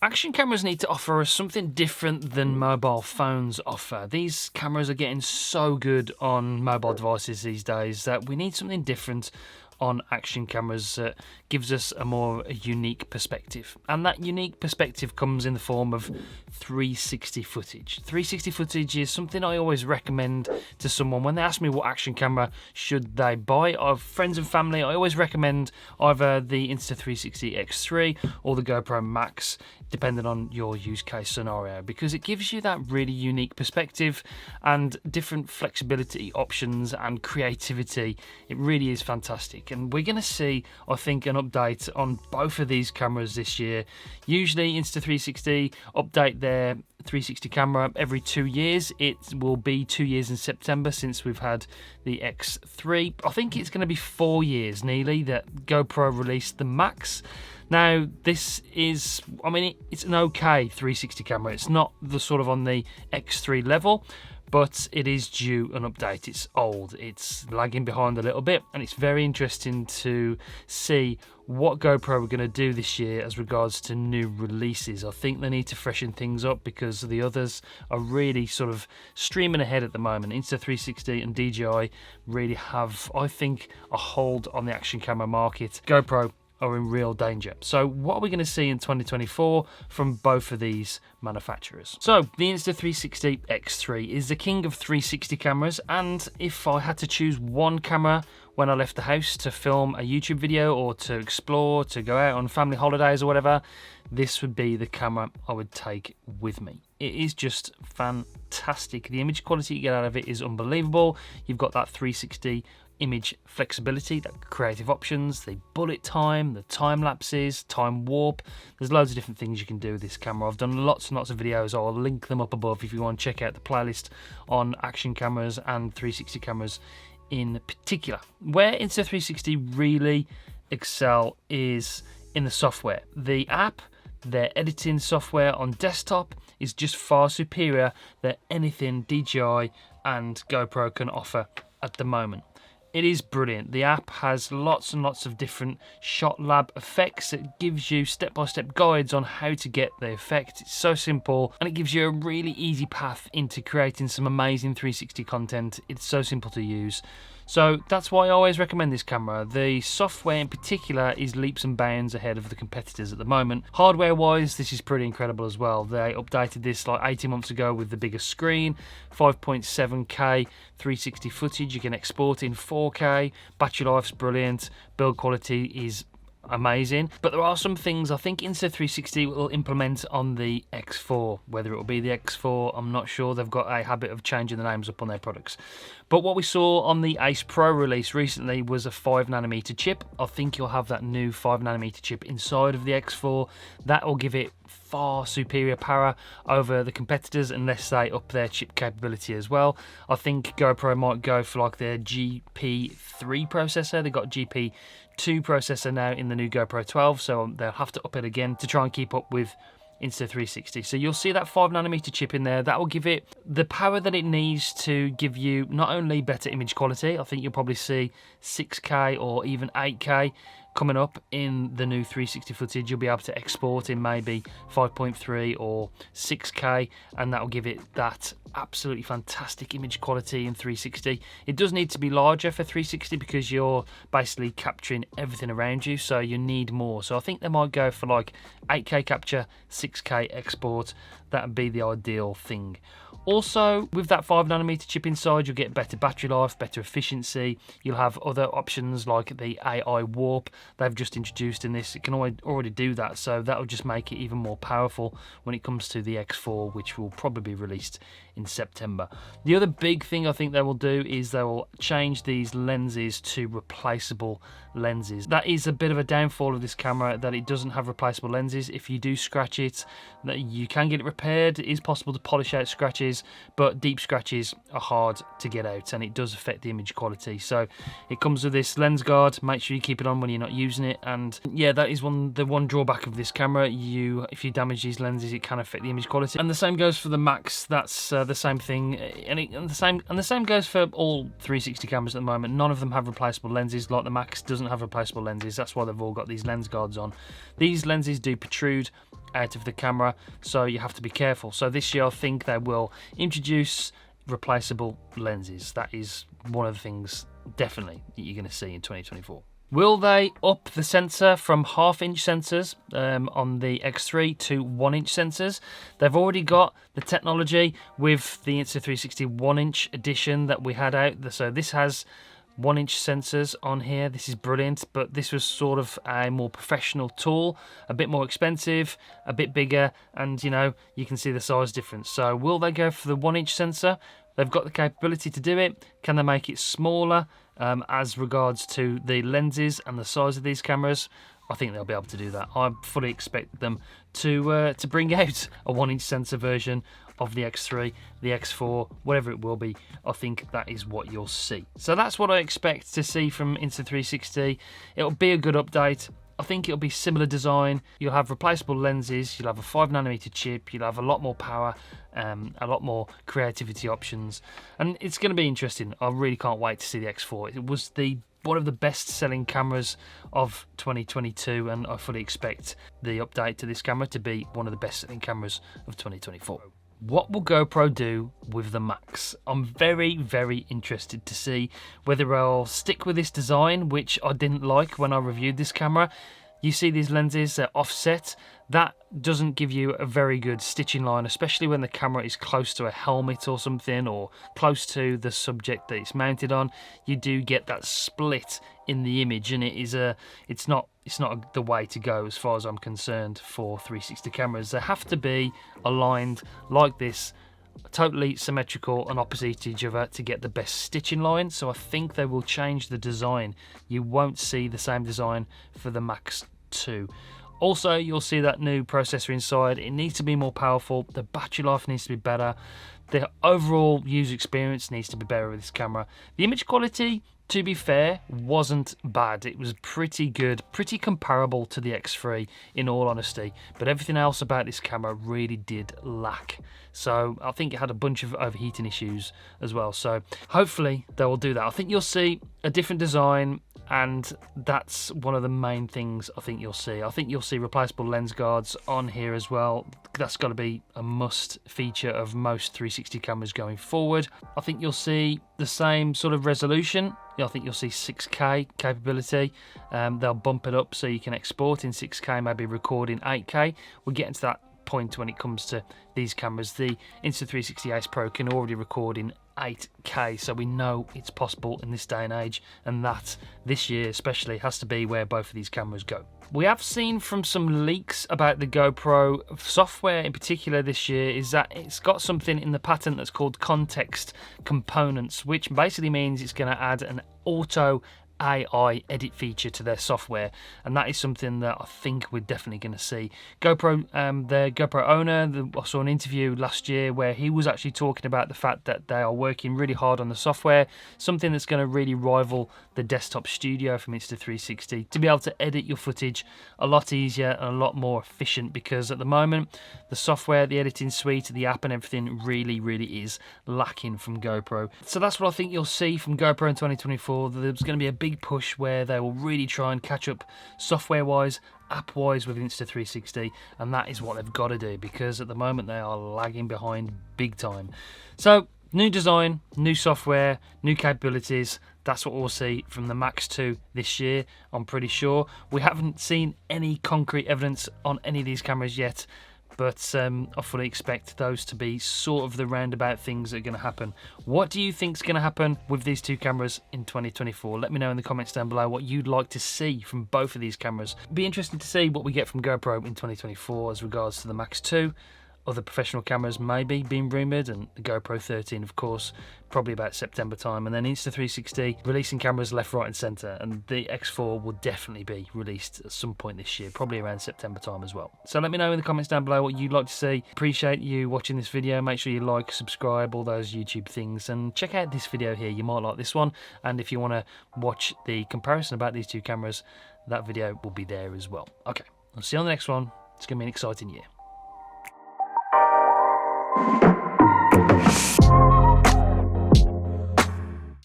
Action cameras need to offer us something different than mobile phones offer. These cameras are getting so good on mobile devices these days that we need something different on action cameras that gives us a more unique perspective. And that unique perspective comes in the form of 360 footage. 360 footage is something I always recommend to someone when they ask me what action camera should they buy. Of friends and family, I always recommend either the Insta360 X3 or the GoPro Max, depending on your use case scenario, because it gives you that really unique perspective and different flexibility options and creativity. It really is fantastic. And we're going to see, I think, an update on both of these cameras this year. Usually Insta360 update their 360 camera every 2 years. It will be 2 years in September since we've had the X3. I think it's going to be 4 years nearly that GoPro released the Max. Now, this is, I mean, it's an okay 360 camera. It's not the sort of on the X3 level, but it is due an update. It's old, it's lagging behind a little bit, and it's very interesting to see what GoPro are going to do this year as regards to new releases. I think they need to freshen things up because the others are really sort of streaming ahead at the moment. Insta360 and DJI really have, I think, a hold on the action camera market. GoPro are in real danger. So what are we going to see in 2024 from both of these manufacturers? So the Insta360 X3 is the king of 360 cameras, and if I had to choose one camera when I left the house to film a YouTube video or to explore, to go out on family holidays or whatever, this would be the camera I would take with me. It is just fantastic. The image quality you get out of it is unbelievable. You've got that 360 image flexibility, that creative options, the bullet time, the time lapses, time warp. There's loads of different things you can do with this camera. I've done lots and lots of videos. I'll link them up above if you want to check out the playlist on action cameras and 360 cameras in particular. Where Insta360 really excel is in the software. The app, their editing software on desktop is just far superior than anything DJI and GoPro can offer at the moment. It is brilliant. The app has lots and lots of different shot lab effects. It gives you step-by-step guides on how to get the effect. It's so simple, and it gives you a really easy path into creating some amazing 360 content. It's so simple to use. So that's why I always recommend this camera. The software in particular is leaps and bounds ahead of the competitors at the moment. Hardware wise, this is pretty incredible as well. They updated this like 18 months ago with the bigger screen, 5.7K 360 footage. You can export in 4K. Battery life's brilliant. Build quality is amazing, but there are some things I think Insta360 will implement on the X4. Whether it will be the X4, I'm not sure. They've got a habit of changing the names up on their products. But what we saw on the Ace Pro release recently was a 5nm chip. I think you'll have that new 5nm chip inside of the X4. That will give it far superior power over the competitors unless they up their chip capability as well. I think GoPro might go for like their GP3 processor. They've got GP2 processor now in the new GoPro 12, so they'll have to up it again to try and keep up with Insta360. So you'll see that 5nm chip in there. That will give it the power that it needs to give you not only better image quality, I think you'll probably see 6K or even 8K coming up in the new 360 footage. You'll be able to export in maybe 5.3 or 6K, and that will give it that absolutely fantastic image quality in 360. It does need to be larger for 360 because you're basically capturing everything around you, so you need more. So I think they might go for like 8K capture, 6K export. That would be the ideal thing. Also, with that 5nm chip inside, you'll get better battery life, better efficiency. You'll have other options like the AI warp they've just introduced in this. It can already do that, so that'll just make it even more powerful when it comes to the X4, which will probably be released in September. The other big thing I think they will do is they will change these lenses to replaceable lenses. That is a bit of a downfall of this camera, that it doesn't have replaceable lenses. If you do scratch it, that you can get it repaired. It is possible to polish out scratches, but deep scratches are hard to get out, and it does affect the image quality. So it comes with this lens guard. Make sure you keep it on when you're not using it, and yeah, that is the one drawback of this camera. If you damage these lenses, it can affect the image quality. And the same goes for the Max. That's the same thing, and the same goes for all 360 cameras at the moment. None of them have replaceable lenses. Like the Max doesn't have replaceable lenses. That's why they've all got these lens guards on. These lenses do protrude out of the camera, so you have to be careful. So this year I think they will introduce replaceable lenses. That is one of the things definitely that you're going to see in 2024. Will they up the sensor from 1/2 inch sensors on the X3 to 1 inch sensors? They've already got the technology with the Insta360 1 inch edition that we had out. So this has 1 inch sensors on here. This is brilliant, but this was sort of a more professional tool, a bit more expensive, a bit bigger, and you know, you can see the size difference. So will they go for the 1 inch sensor? They've got the capability to do it. Can they make it smaller as regards to the lenses and the size of these cameras? I think they'll be able to do that. I fully expect them to bring out a 1 inch sensor version of the X3, the X4, whatever it will be. I think that is what you'll see. So that's what I expect to see from Insta360. It'll be a good update. I think it'll be similar design. You'll have replaceable lenses, you'll have a 5nm chip, you'll have a lot more power, a lot more creativity options, and it's going to be interesting. I really can't wait to see the X4. It was one of the best selling cameras of 2022, and I fully expect the update to this camera to be one of the best selling cameras of 2024. What will GoPro do with the Max? I'm very, very interested to see whether I'll stick with this design, which I didn't like when I reviewed this camera. You see these lenses, they're offset. That doesn't give you a very good stitching line, especially when the camera is close to a helmet or something, or close to the subject that it's mounted on. You do get that split in the image, and it's not the way to go as far as I'm concerned for 360 cameras. They have to be aligned like this, totally symmetrical and opposite each other to get the best stitching line. So I think they will change the design. You won't see the same design for the Max 2. Also, you'll see that new processor inside. It needs to be more powerful. The battery life needs to be better. The overall user experience needs to be better with this camera. The image quality, to be fair, wasn't bad. It was pretty good, pretty comparable to the X3 in all honesty, but everything else about this camera really did lack. So I think it had a bunch of overheating issues as well. So hopefully they will do that. I think you'll see a different design, and that's one of the main things I think you'll see. I think you'll see replaceable lens guards on here as well. That's got to be a must feature of most 360 cameras going forward. I think you'll see the same sort of resolution. I think you'll see 6K capability. They'll bump it up so you can export in 6K, maybe record in 8K. We're getting to that point when it comes to these cameras. The Insta360 X Pro can already record in 8K, so we know it's possible in this day and age, and that this year especially has to be where both of these cameras go. We have seen from some leaks about the GoPro software in particular this year is that it's got something in the patent that's called context components, which basically means it's going to add an auto AI edit feature to their software, and that is something that I think we're definitely going to see. GoPro, the GoPro owner, I saw an interview last year where he was actually talking about the fact that they are working really hard on the software, something that's going to really rival the desktop studio from Insta360, to be able to edit your footage a lot easier and a lot more efficient, because at the moment the software, the editing suite, the app and everything really is lacking from GoPro. So that's what I think you'll see from GoPro in 2024. There's going to be a big push where they will really try and catch up software-wise, app-wise with Insta360, and that is what they've got to do, because at the moment they are lagging behind big time. So new design, new software, new capabilities. That's what we'll see from the Max 2 this year, I'm pretty sure. We haven't seen any concrete evidence on any of these cameras yet, but I fully expect those to be sort of the roundabout things that are going to happen. What do you think is going to happen with these two cameras in 2024? Let me know in the comments down below what you'd like to see from both of these cameras. Be interested to see what we get from GoPro in 2024 as regards to the Max 2. Other professional cameras maybe being rumoured, and the GoPro 13 of course probably about September time, and then Insta360 releasing cameras left, right and centre, and the X4 will definitely be released at some point this year, probably around September time as well. So let me know in the comments down below what you'd like to see. Appreciate you watching this video. Make sure you like, subscribe, all those YouTube things, and check out this video here. You might like this one, and if you want to watch the comparison about these two cameras, that video will be there as well. Okay, I'll see you on the next one. It's going to be an exciting year.